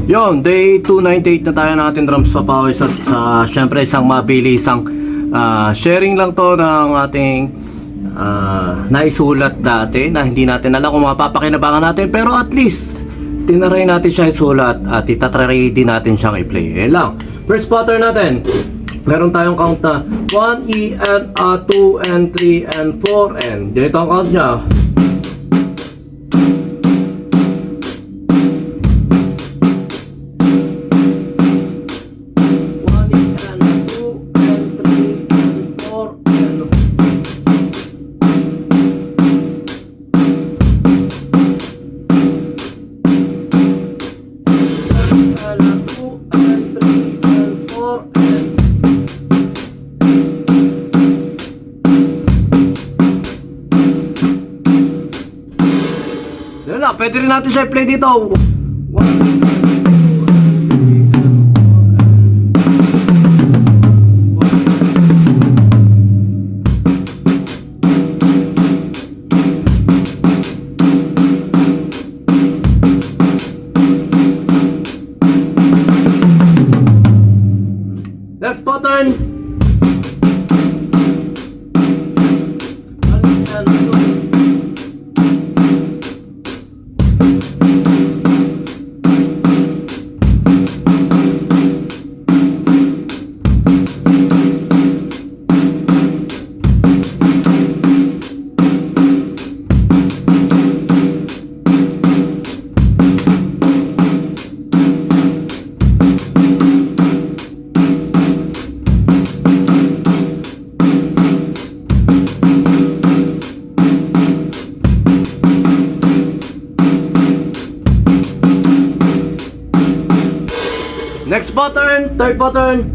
Yon, day 298 na tayo natin drums sa pawis at sa syempre isang mabilisang sharing lang to ng ating naisulat dati na hindi natin alam kung mapapakinabangan natin, pero at least tinaray natin siya isulat at itatry din natin siyang i-play. Yan lang. First pattern natin, meron tayong count na 1E and 2 and 3 and 4 and ganito ang count nya. Pwede rin natin siya i-play dito. Next pattern. Next pattern, third pattern.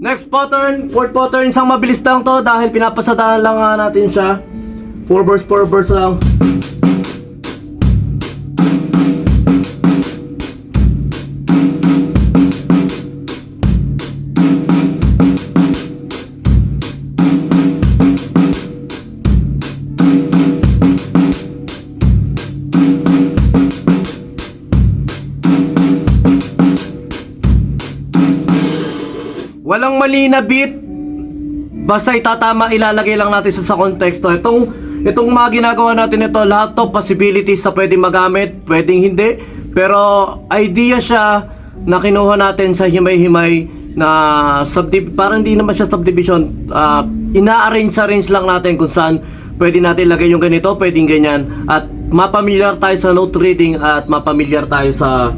Next pattern, fourth pattern, isang mabilis lang to dahil pinapasadahan lang natin siya. 4 bars lang. Walang mali na beat, basta itatama, ilalagay lang natin sa konteksto. Itong mga ginagawa natin ito, lahat to possibilities na pwedeng magamit, pwedeng hindi. Pero idea siya na kinuha natin sa himay-himay na parang hindi naman siya subdivision. Ina-arrange lang natin kung saan pwede natin lagay yung ganito, pwedeng ganyan. At mapamilyar tayo sa note reading at mapamilyar tayo sa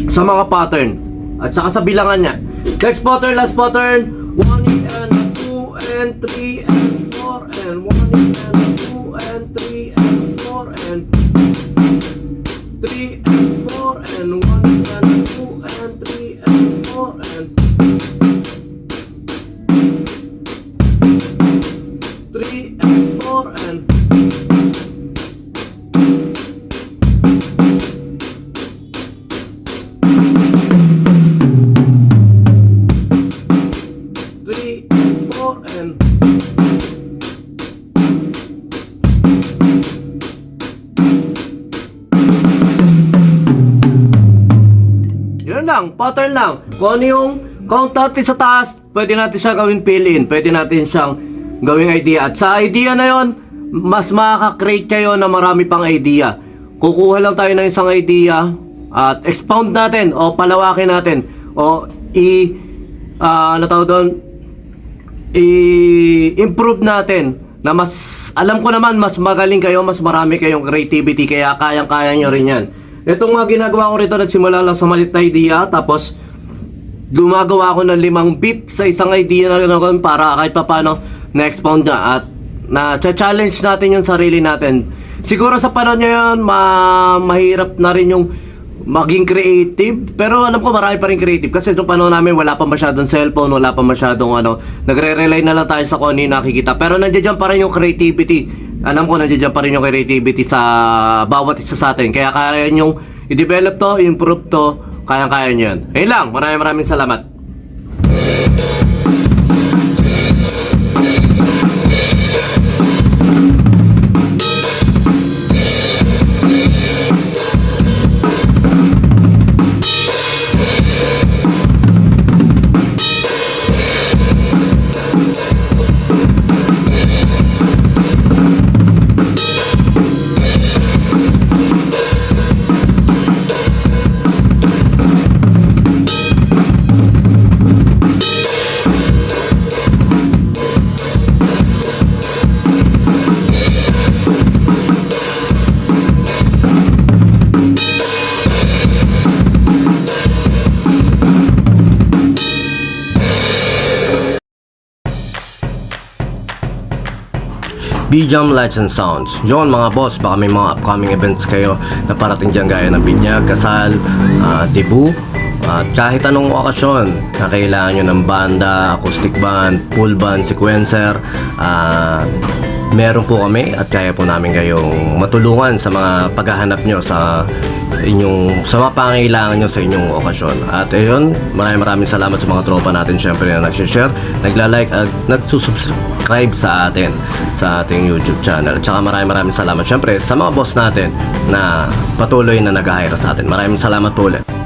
mga pattern. At saka sa bilangan niya. Next pattern, last pattern. 1 and 2 and 3 and 4 and 1 and 2 and 3 and 4 and 3 and 4 and 1 and 2 and 3 and 4 and 3 and 4 and 4 and yun lang, pattern lang. Kung ano yung count natin sa taas, pwede natin siya gawin fill-in, pwede natin siyang gawing idea. At sa idea na yon, mas makaka-create kayo na marami pang idea. Kukuha lang tayo ng isang idea at expound natin o palawakin natin o i-improve natin na mas, alam ko naman, mas magaling kayo, mas marami kayong creativity, kaya kayang-kaya nyo rin yan. Itong mga ginagawa ko rito, nagsimula lang sa maliit na idea, tapos gumagawa ako ng 5 beat sa isang idea na gano'n para kahit pa paano na-expound niya at na-challenge natin yung sarili natin. Siguro sa panahon ngayon, mahirap na rin yung maging creative. Pero alam ko marami pa rin creative kasi nung panahon namin wala pa masyadong cellphone, wala pa masyadong nagre-rely na lang tayo sa kung ano yung nakikita. Pero nandiyan pa rin yung creativity. Alam ko nandiyan pa rin yung creativity sa bawat isa sa atin. Kaya kaya nyong i-develop to, improve to, kaya-kaya nyo yan. Ayun lang, maraming salamat. B-Jam Lights and Sounds. Yun mga boss, baka may mga upcoming events kayo na parating dyan gaya ng binyag, kasal, debut, at kahit anong okasyon na kailangan nyo ng banda, acoustic band, full band, sequencer, meron po kami at kaya po namin kayong matulungan sa mga paghahanap nyo sa mga pangailangan nyo sa inyong okasyon. At ayun, maraming salamat sa mga tropa natin syempre na nag-share, nagla-like at nagsusubscribe sa atin sa ating YouTube channel. At saka maraming salamat syempre sa mga boss natin na patuloy na nag-hire sa atin. Maraming salamat po ulit.